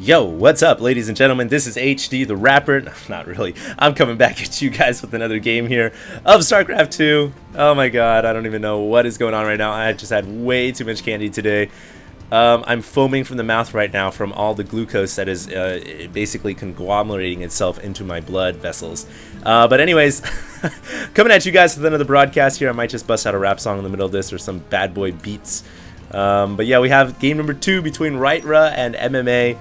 Yo, what's up, ladies and gentlemen? This is HD the Rapper. Not really. I'm coming back at you guys with another game here of Starcraft 2. Oh my god, I don't even know what is going on right now. I just had way too much candy today. I'm foaming from the mouth right now from all the glucose that is basically conglomerating itself into my blood vessels. But anyways, coming at you guys with another broadcast here. I might just bust out a rap song in the middle of this or some bad boy beats. But yeah, we have game number 2 between WhiteRa and MMA.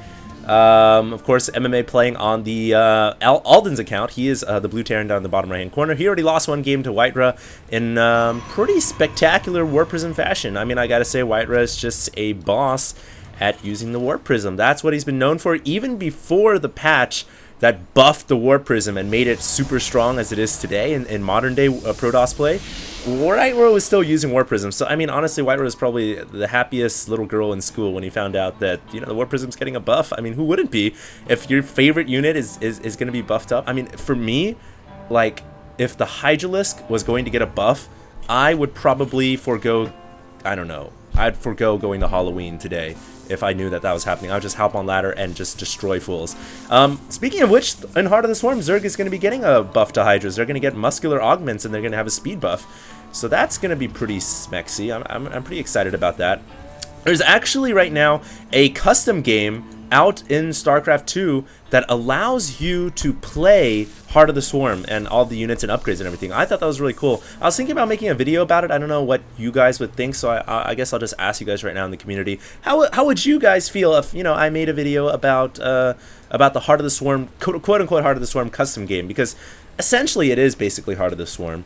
Of course, MMA playing on the Alden's account. He is the blue Terran down in the bottom right-hand corner. He already lost one game to WhiteRa in pretty spectacular Warp Prism fashion. I mean, I gotta say, WhiteRa is just a boss at using the Warp Prism. That's what he's been known for, even before the patch that buffed the Warp Prism and made it super strong as it is today in modern-day Protoss play. WhiteRa was still using Warp Prism, so I mean, honestly, WhiteRa was probably the happiest little girl in school when he found out that, you know, the Warp Prism's getting a buff. I mean, who wouldn't be if your favorite unit is going to be buffed up? I mean, for me, like, if the Hydralisk was going to get a buff, I would probably forego, I don't know, I'd forego going to Halloween today. If I knew that that was happening, I would just hop on ladder and just destroy fools. Speaking of which, in Heart of the Swarm, Zerg is going to be getting a buff to Hydras. They're going to get muscular augments, and they're going to have a speed buff. So that's going to be pretty smexy. I'm pretty excited about that. There's actually right now a custom game out in StarCraft 2 that allows you to play Heart of the Swarm and all the units and upgrades and everything. I thought that was really cool. I was thinking about making a video about it. I don't know what you guys would think, so I guess I'll just ask you guys right now in the community. How would you guys feel if, you know, I made a video about the Heart of the Swarm, quote-unquote Heart of the Swarm custom game? Because essentially it is basically Heart of the Swarm,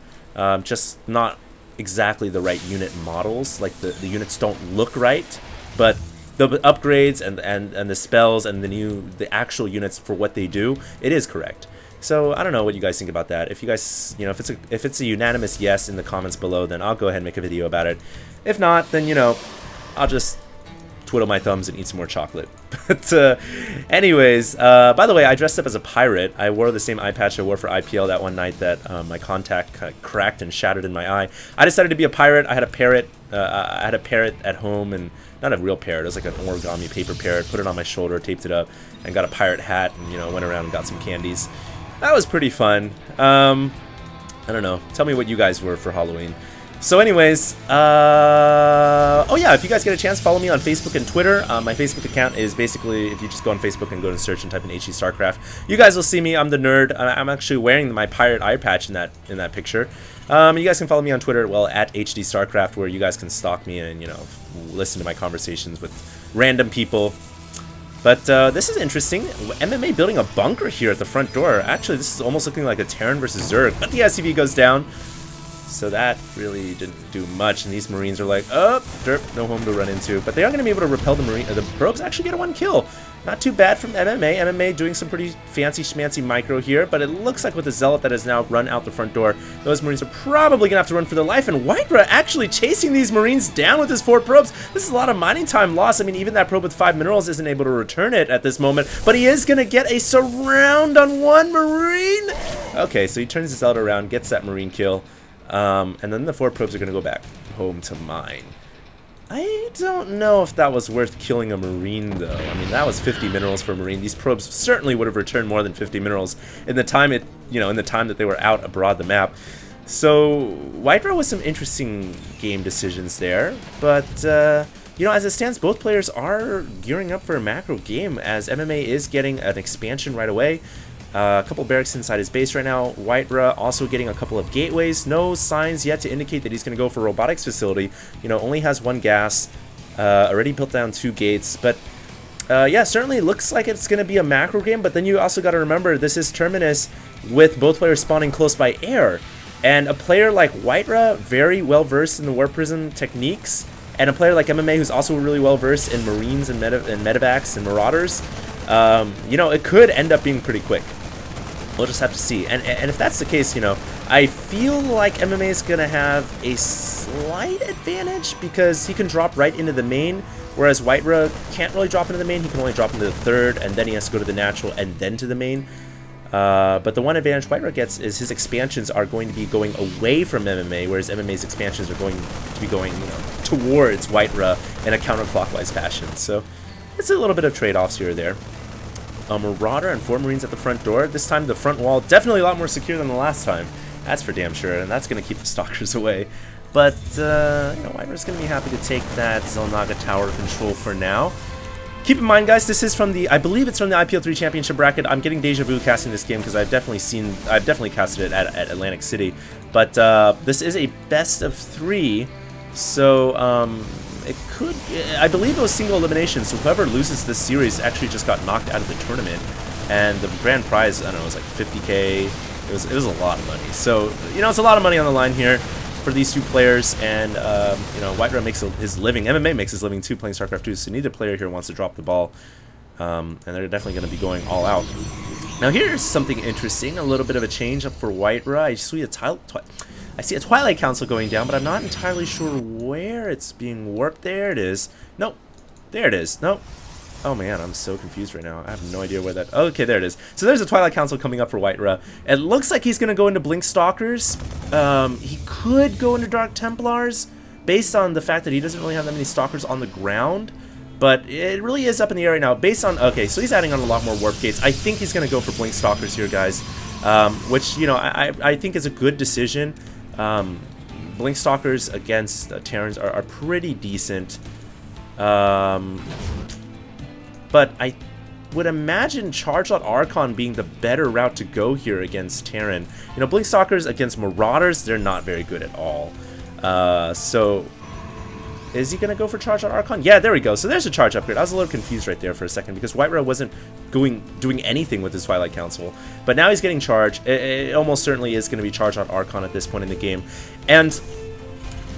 just not exactly the right unit models. Like the units don't look right, but the upgrades and the spells and the actual units for what they do, it is correct. So I don't know what you guys think about that. If you guys, you know, if it's a unanimous yes in the comments below, then I'll go ahead and make a video about it. If not, then, you know, I'll just twiddle my thumbs and eat some more chocolate. But anyways, by the way, I dressed up as a pirate. I wore the same eye patch I wore for IPL that one night that my contact cracked and shattered in my eye. I decided to be a pirate. I had a parrot. I had a parrot at home, and not a real parrot. It was like an origami paper parrot. Put it on my shoulder, taped it up, and got a pirate hat, and, you know, went around and got some candies. That was pretty fun. I don't know. Tell me what you guys were for Halloween. So anyways, oh yeah, if you guys get a chance, follow me on Facebook and Twitter. My Facebook account is basically, if you just go on Facebook and go to search and type in HD Starcraft, you guys will see me. I'm the nerd. I'm actually wearing my pirate eye patch in that picture. You guys can follow me on Twitter, well, at HD Starcraft, where you guys can stalk me and, you know, listen to my conversations with random people. But this is interesting. MMA building a bunker here at the front door. Actually, this is almost looking like a Terran versus Zerg. But the SCV goes down. So that really didn't do much. And these Marines are like, oh, derp, no home to run into. But they are going to be able to repel the probes. Actually get a 1 kill. Not too bad from MMA. MMA doing some pretty fancy schmancy micro here. But it looks like with the Zealot that has now run out the front door, those Marines are probably going to have to run for their life. And WhiteRa actually chasing these Marines down with his 4 probes. This is a lot of mining time lost. I mean, even that probe with 5 minerals isn't able to return it at this moment. But he is going to get a surround on 1 Marine. Okay, so he turns his Zealot around, gets that Marine kill. And then the 4 probes are going to go back home to mine. I don't know if that was worth killing a Marine, though. I mean, that was 50 minerals for a Marine. These probes certainly would have returned more than 50 minerals in the time that they were out abroad the map. So WhiteRa with some interesting game decisions there, but you know, as it stands, both players are gearing up for a macro game, as MMA is getting an expansion right away. A couple barracks inside his base right now. WhiteRa also getting a couple of gateways. No signs yet to indicate that he's going to go for a robotics facility. You know, only has 1 gas. Already built down 2 gates. But yeah, certainly looks like it's going to be a macro game. But then you also got to remember, this is Terminus with both players spawning close by air. And a player like WhiteRa, very well versed in the Warp Prism techniques. And a player like MMA, who's also really well versed in Marines and medevacs and Marauders. You know, it could end up being pretty quick. We'll just have to see. And if that's the case, you know, I feel like MMA is going to have a slight advantage because he can drop right into the main, whereas WhiteRa can't really drop into the main. He can only drop into the third, and then he has to go to the natural and then to the main. But the one advantage WhiteRa gets is his expansions are going to be going away from MMA, whereas MMA's expansions are going to be going, you know, towards WhiteRa in a counterclockwise fashion. So it's a little bit of trade-offs here or there. a Marauder and 4 Marines at the front door. This time the front wall definitely a lot more secure than the last time. That's for damn sure, and that's going to keep the Stalkers away. But, you know, WhiteRa's going to be happy to take that Xel'Naga Tower control for now. Keep in mind, guys, this is from the, I believe it's from the IPL 3 Championship bracket. I'm getting deja vu casting this game because I've definitely casted it at Atlantic City. But this is a best of 3, so it could, I believe it was single elimination, so whoever loses this series actually just got knocked out of the tournament. And the grand prize, I don't know, it was like 50K. It was a lot of money. So, you know, it's a lot of money on the line here for these two players, and you know, WhiteRa makes his living, MMA makes his living too playing Starcraft 2, so neither player here wants to drop the ball, and they're definitely going to be going all out. Now here's something interesting, a little bit of a change up for WhiteRa. I see a Twilight Council going down, but I'm not entirely sure where it's being warped. There it is. Nope. There it is. Nope. Oh man, I'm so confused right now. I have no idea where that... Okay, there it is. So there's a Twilight Council coming up for WhiteRa. It looks like he's going to go into Blink Stalkers. He could go into Dark Templars, based on the fact that he doesn't really have that many Stalkers on the ground. But it really is up in the air right now, based on... Okay, so he's adding on a lot more Warp Gates. I think he's going to go for Blink Stalkers here, guys. Which, you know, I think is a good decision. Blink Stalkers against Terrans are pretty decent. But I would imagine Charge-Out Archon being the better route to go here against Terran. You know, Blink Stalkers against Marauders, they're not very good at all. So, is he going to go for Charge-Out Archon? Yeah, there we go. So there's a charge upgrade. I was a little confused right there for a second because WhiteRa wasn't doing anything with his Twilight Council. But now he's getting charged. It almost certainly is going to be Charge-Out Archon at this point in the game. And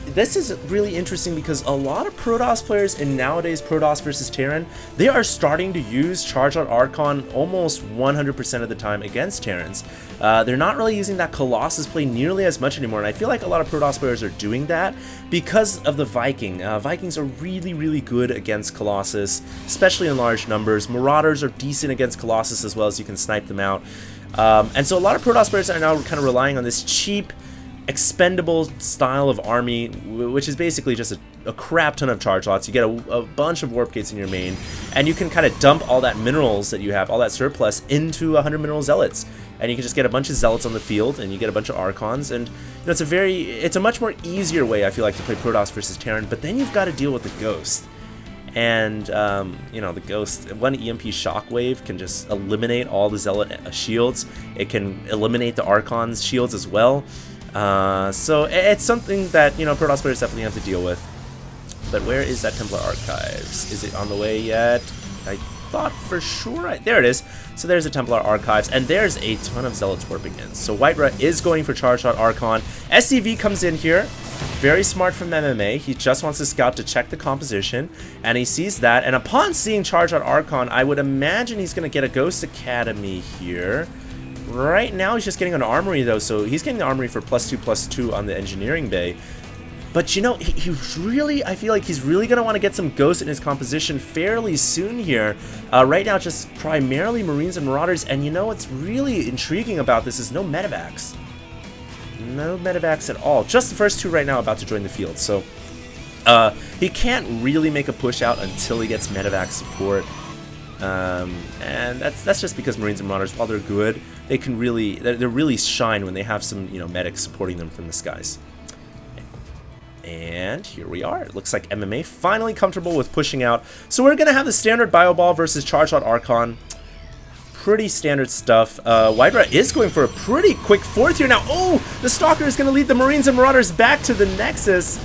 this is really interesting because a lot of Protoss players in nowadays Protoss versus Terran, they are starting to use Charge-Out Archon almost 100% of the time against Terrans. They're not really using that Colossus play nearly as much anymore, and I feel like a lot of Protoss players are doing that because of the Viking. Vikings are really, really good against Colossus, especially in large numbers. Marauders are decent against Colossus as well, as you can snipe them out. And so a lot of Protoss players are now kind of relying on this cheap, expendable style of army, which is basically just a crap ton of charge lots. You get a bunch of warp gates in your main, and you can kind of dump all that minerals that you have, all that surplus, into 100 mineral zealots, and you can just get a bunch of zealots on the field, and you get a bunch of archons, and you know, it's a much more easier way, I feel like, to play Protoss versus Terran. But then you've got to deal with the Ghost, and you know, the Ghost, one EMP shockwave can just eliminate all the zealot shields. It can eliminate the archons shields as well. So it's something that, you know, Protoss players definitely have to deal with. But where is that Templar Archives? Is it on the way yet? I thought for sure. There it is. So there's the Templar Archives, and there's a ton of Zealots warping in. So WhiteRa is going for Charge-Out Archon. SCV comes in here. Very smart from MMA. He just wants to scout to check the composition, and he sees that. And upon seeing Charge-Out Archon, I would imagine he's going to get a Ghost Academy here. Right now he's just getting an armory though, so he's getting the armory for +2/+2 on the engineering bay. But you know, he's really, I feel like he's really going to want to get some ghosts in his composition fairly soon here. Right now just primarily Marines and Marauders, and you know what's really intriguing about this is no medevacs. No medevacs at all. Just the first 2 right now about to join the field, so he can't really make a push out until he gets medevac support. And that's just because Marines and Marauders, while they're good, they can really, they really shine when they have some, you know, medics supporting them from the skies. And here we are. It looks like MMA finally comfortable with pushing out. So we're going to have the standard Bio Ball versus Charge-Out Archon. Pretty standard stuff. WhiteRa is going for a pretty quick 4th here now. Oh, the Stalker is going to lead the Marines and Marauders back to the Nexus.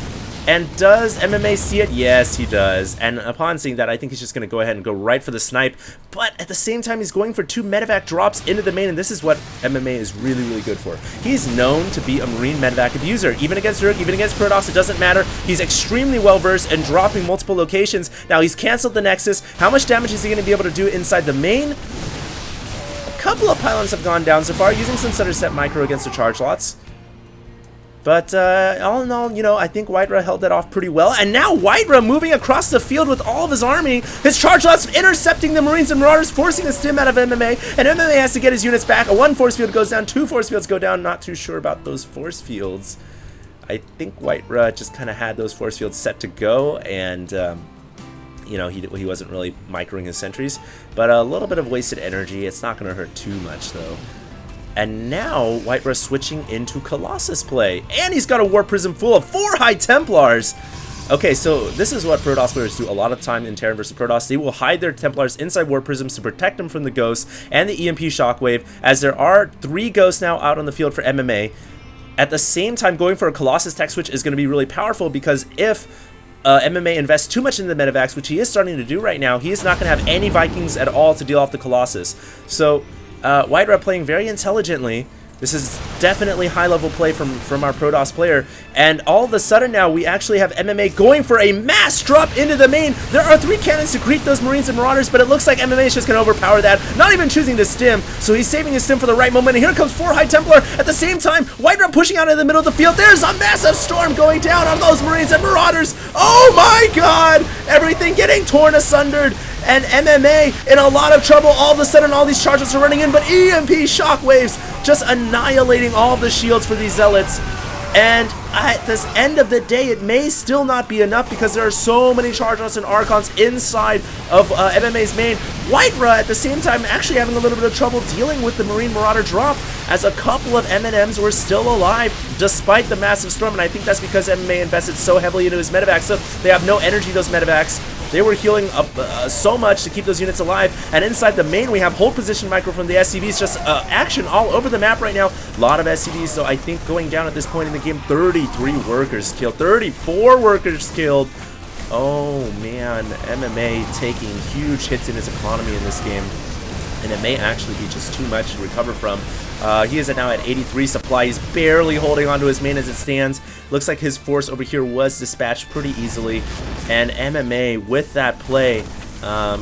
And does MMA see it? Yes, he does. And upon seeing that, I think he's just going to go ahead and go right for the snipe. But at the same time, he's going for 2 medevac drops into the main, and this is what MMA is really, really good for. He's known to be a Marine medevac abuser. Even against Zerg, even against Protoss, it doesn't matter. He's extremely well-versed in dropping multiple locations. Now, he's canceled the Nexus. How much damage is he going to be able to do inside the main? A couple of pylons have gone down so far, using some Center Set Micro against the charge lots. But all in all, you know, I think WhiteRa held that off pretty well. And now WhiteRa moving across the field with all of his army. His charge lots intercepting the Marines and Marauders, forcing a stim out of MMA. And MMA has to get his units back. A 1 force field goes down, 2 force fields go down. Not too sure about those force fields. I think WhiteRa just kind of had those force fields set to go. And you know, he wasn't really microing his sentries, but a little bit of wasted energy. It's not going to hurt too much though. And now WhiteRa switching into Colossus play, and he's got a Warp Prism full of 4 High Templars. Okay, so this is what Protoss players do a lot of time in Terran vs. Protoss. They will hide their Templars inside Warp Prisms to protect them from the Ghosts and the EMP Shockwave, as there are 3 Ghosts now out on the field for MMA. At the same time, going for a Colossus tech switch is going to be really powerful, because if MMA invests too much into the Medivacs, which he is starting to do right now, he is not going to have any Vikings at all to deal off the Colossus. So WhiteRa playing very intelligently. This is definitely high-level play from our Protoss player, and all of a sudden now we actually have MMA going for a mass drop into the main. There are 3 cannons to greet those Marines and Marauders, but it looks like MMA is just going to overpower that, not even choosing to stim, so he's saving his stim for the right moment, and here comes 4 High Templar. At the same time, WhiteRa pushing out in the middle of the field. There's a massive storm going down on those Marines and Marauders. Oh my god! Everything getting torn asunder, and MMA in a lot of trouble. All of a sudden, all these charges are running in, but EMP Shockwaves just annihilating all the shields for these Zealots. And at this end of the day, it may still not be enough, because there are so many Chargers and Archons inside of MMA's main. WhiteRa at the same time actually having a little bit of trouble dealing with the Marine Marauder drop, as a couple of M&Ms were still alive despite the massive storm, and I think that's because MMA invested so heavily into his medevacs, so they have no energy, those medevacs. They were healing up so much to keep those units alive. And inside the main, we have hold position micro from the SCVs. Just action all over the map right now. A lot of SCVs, so I think going down at this point in the game, 33 workers killed, 34 workers killed. Oh man, MMA taking huge hits in his economy in this game, and it may actually be just too much to recover from. He is now at 83 supply. He's barely holding onto his main as it stands. Looks like his force over here was dispatched pretty easily, and MMA with that play,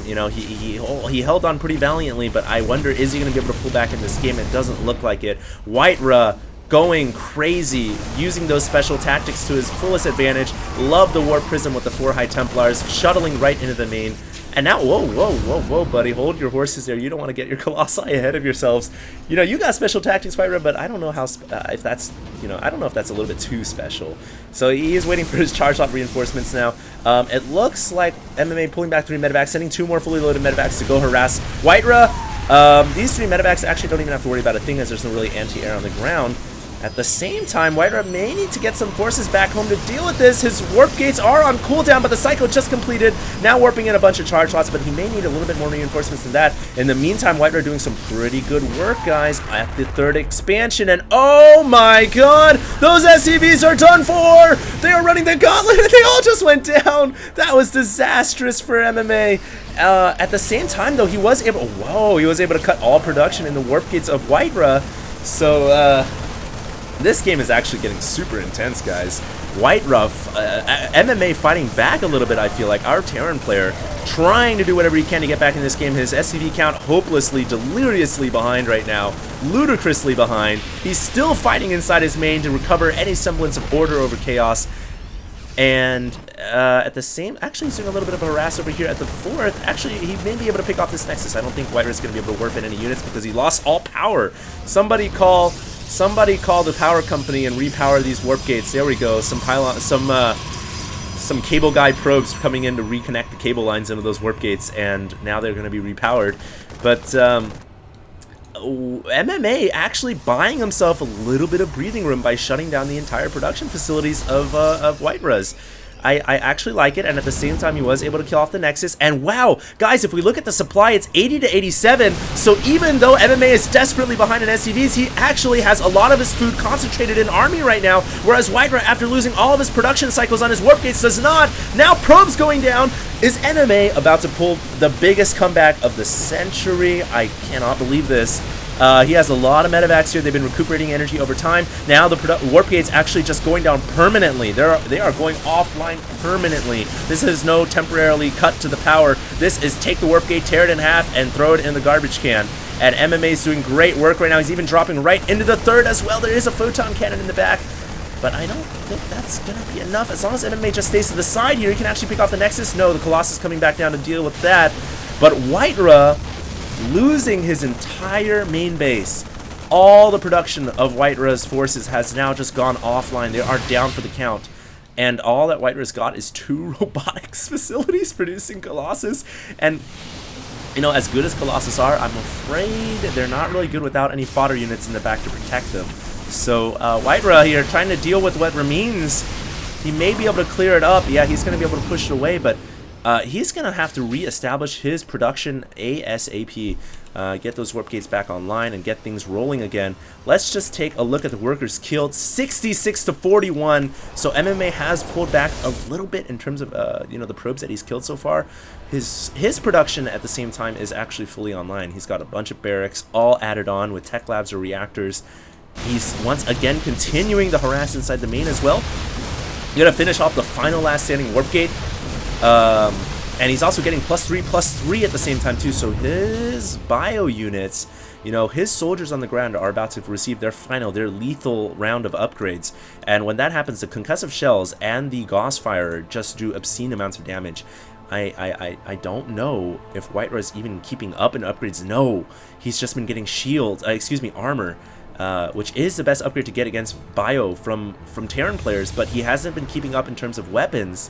you know, he held on pretty valiantly, but I wonder, is he going to be able to pull back in this game? It doesn't look like it. WhiteRa going crazy, using those special tactics to his fullest advantage. Love the Warp Prism with the 4 High Templars, shuttling right into the main. And now, whoa, buddy, hold your horses there. You don't want to get your Colossi ahead of yourselves. You know, you got special tactics, WhiteRa, but I don't know how, if that's, you know, I don't know if that's a little bit too special. So he is waiting for his charge lot reinforcements now. It looks like MMA pulling back 3 medevacs, sending 2 more fully loaded medevacs to go harass WhiteRa. These 3 medevacs actually don't even have to worry about a thing, as there's no really anti-air on the ground. At the same time, WhiteRa may need to get some forces back home to deal with this. His warp gates are on cooldown, but the cycle just completed. Now warping in a bunch of charge lots, but he may need a little bit more reinforcements than that. In the meantime, WhiteRa doing some pretty good work, guys, at the 3rd expansion. And oh my god, those SCVs are done for! They are running the gauntlet, and they all just went down! That was disastrous for MMA. At the same time, though, he was able to cut all production in the warp gates of WhiteRa. So, this game is actually getting super intense, guys. WhiteRa, MMA fighting back a little bit, I feel like. Our Terran player trying to do whatever he can to get back in this game. His SCV count hopelessly, deliriously behind right now. Ludicrously behind. He's still fighting inside his main to recover any semblance of order over chaos. And at the same, actually he's doing a little bit of a harass over here at the 4th. Actually, he may be able to pick off this Nexus. I don't think WhiteRa is going to be able to warp in any units, because he lost all power. Somebody call the power company and repower these warp gates. There we go. Some pylon, some cable guy probes coming in to reconnect the cable lines into those warp gates, and now they're going to be repowered. But MMA actually buying himself a little bit of breathing room by shutting down the entire production facilities of WhiteRa's. I actually like it, and at the same time he was able to kill off the Nexus. And wow, guys, if we look at the supply, it's 80 to 87, so even though MMA is desperately behind in SCVs, he actually has a lot of his food concentrated in army right now, whereas WhiteRa, after losing all of his production cycles on his warp gates, does not. Now probes going down. Is MMA about to pull the biggest comeback of the century? I cannot believe this. He has a lot of medevacs here. They've been recuperating energy over time. Now the warp gate's actually just going down permanently. They are going offline permanently. This is no temporarily cut to the power. This is take the warp gate, tear it in half, and throw it in the garbage can. And MMA is doing great work right now. He's even dropping right into the 3rd as well. There is a photon cannon in the back, but I don't think that's going to be enough. As long as MMA just stays to the side here, he can actually pick off the Nexus. No, the Colossus coming back down to deal with that. But WhiteRa losing his entire main base. All the production of WhiteRa's forces has now just gone offline. They are down for the count. And all that WhiteRa's got is 2 robotics facilities producing Colossus. And, you know, as good as Colossus are, I'm afraid they're not really good without any fodder units in the back to protect them. So WhiteRa here trying to deal with what remains. He may be able to clear it up. Yeah, he's going to be able to push it away, but he's going to have to reestablish his production ASAP. Get those warp gates back online and get things rolling again. Let's just take a look at the workers killed. 66 to 41. So MMA has pulled back a little bit in terms of you know, the probes that he's killed so far. His production at the same time is actually fully online. He's got a bunch of barracks all added on with tech labs or reactors. He's once again continuing the harass inside the main as well. You're gonna finish off the final last standing warp gate. And he's also getting +3/+3 at the same time too, so his bio units, you know, his soldiers on the ground are about to receive their lethal round of upgrades. And when that happens, the concussive shells and the Gauss fire just do obscene amounts of damage. I don't know if WhiteRa is even keeping up in upgrades. No, he's just been getting armor. Which is the best upgrade to get against bio from Terran players, but he hasn't been keeping up in terms of weapons.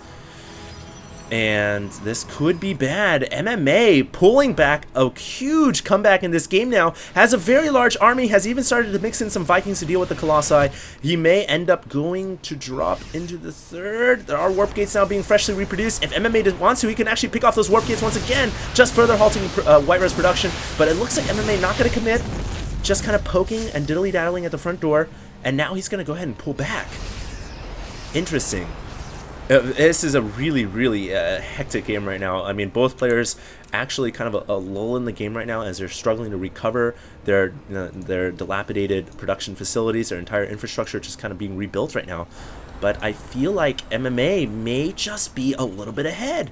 And this could be bad. MMA pulling back a huge comeback in this game now. Has a very large army. Has even started to mix in some Vikings to deal with the Colossi. He may end up going to drop into the third. There are warp gates now being freshly reproduced. If MMA wants to, he can actually pick off those warp gates once again, just further halting WhiteRa's production. But it looks like MMA not going to commit. Just kind of poking and diddly-daddling at the front door. And now he's going to go ahead and pull back. Interesting. This is a really hectic game right now. I mean, both players actually kind of a lull in the game right now as they're struggling to recover their dilapidated production facilities, their entire infrastructure just kind of being rebuilt right now. But I feel like MMA may just be a little bit ahead.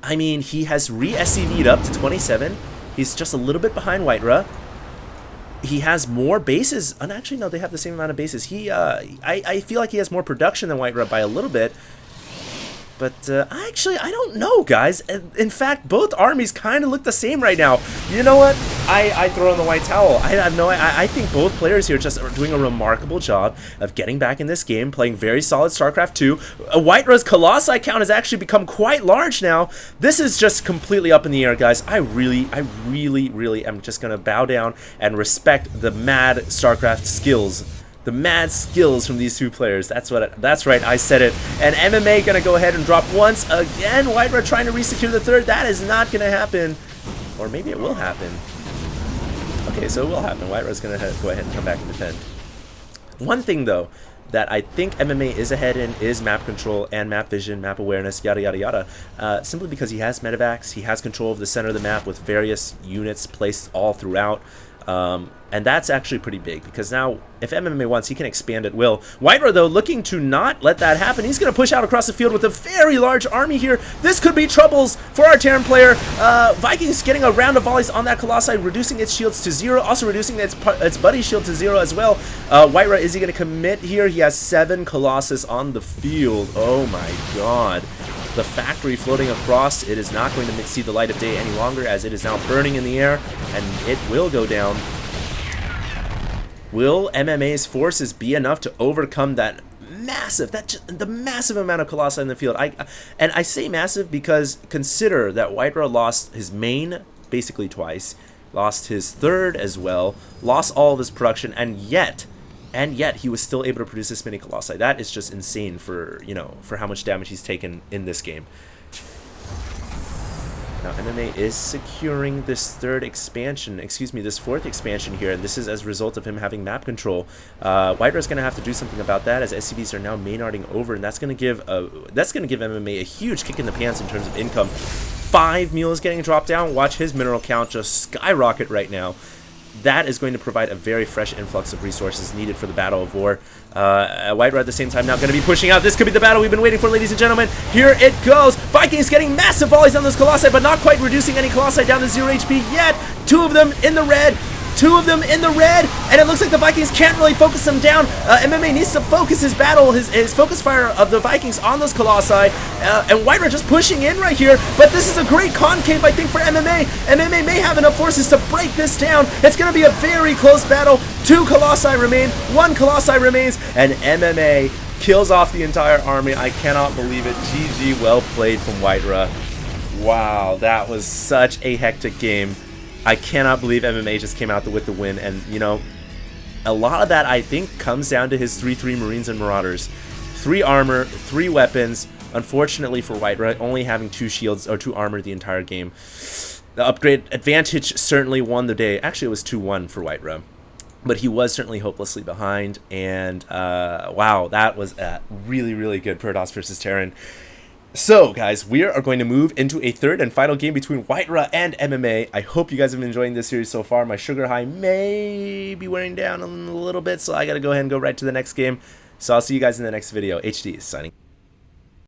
I mean, he has re-SCV'd up to 27. He's just a little bit behind WhiteRa. He has more bases, and actually no, they have the same amount of bases. I feel like he has more production than WhiteRa by a little bit. But actually, I don't know, guys. In fact, both armies kind of look the same right now. You know what? I throw in the white towel. I think both players here just are doing a remarkable job of getting back in this game, playing very solid Starcraft 2. WhiteRa's Colossi count has actually become quite large now. This is just completely up in the air, guys. I really am just going to bow down and respect the mad Starcraft skills. The mad skills from these two players. That's right, I said it. And MMA gonna go ahead and drop once again. WhiteRa trying to re-secure the third. That is not gonna happen. Or maybe it will happen. Okay, so it will happen. WhiteRa's gonna go ahead and come back and defend. One thing though that I think MMA is ahead in is map control and map vision, map awareness, yada yada yada. Simply because he has medevacs, he has control of the center of the map with various units placed all throughout. And that's actually pretty big, because now if MMA wants, he can expand at will. WhiteRa, though, looking to not let that happen. He's going to push out across the field with a very large army here. This could be troubles for our Terran player. Vikings getting a round of volleys on that Colossi, reducing its shields to 0, also reducing its buddy shield to 0 as well. WhiteRa, is he going to commit here? He has 7 Colossus on the field. Oh my god. The factory floating across, it is not going to see the light of day any longer, as it is now burning in the air, and it will go down. Will MMA's forces be enough to overcome that massive, the massive amount of Colossi in the field? And I say massive because consider that WhiteRa lost his main basically twice, lost his third as well, lost all of his production, and yet he was still able to produce this many Colossi. That is just insane for, you know, for how much damage he's taken in this game. Now MMA is securing this this fourth expansion here, and this is as a result of him having map control. WhiteRa's going to have to do something about that, as SCVs are now mainarding over, and that's going to give MMA a huge kick in the pants in terms of income. 5 mules getting dropped down. Watch his mineral count just skyrocket right now. That is going to provide a very fresh influx of resources needed for the Battle of War. WhiteRa at the same time now going to be pushing out. This could be the battle we've been waiting for, ladies and gentlemen. Here it goes. Vikings getting massive volleys on those Colossi, but not quite reducing any Colossi down to 0 HP yet. 2 of them in the red. 2 of them in the red, and it looks like the Vikings can't really focus them down. MMA needs to focus his battle, his focus fire of the Vikings on those Colossi, and WhiteRa just pushing in right here, but this is a great concave, I think, for MMA. MMA may have enough forces to break this down. It's going to be a very close battle. 2 Colossi remain, 1 Colossi remains, and MMA kills off the entire army. I cannot believe it. GG, well played from WhiteRa. Wow, that was such a hectic game. I cannot believe MMA just came out with the win, and you know, a lot of that I think comes down to his 3-3 Marines and Marauders. 3 armor, 3 weapons. Unfortunately for WhiteRa, only having 2 shields or 2 armor the entire game. The upgrade advantage certainly won the day. Actually, it was 2-1 for WhiteRa. But he was certainly hopelessly behind, and wow, that was a really, really good Protoss versus Terran. So, guys, we are going to move into a third and final game between WhiteRa and MMA. I hope you guys have been enjoying this series so far. My sugar high may be wearing down a little bit, so I got to go ahead and go right to the next game. So I'll see you guys in the next video. HD is signing.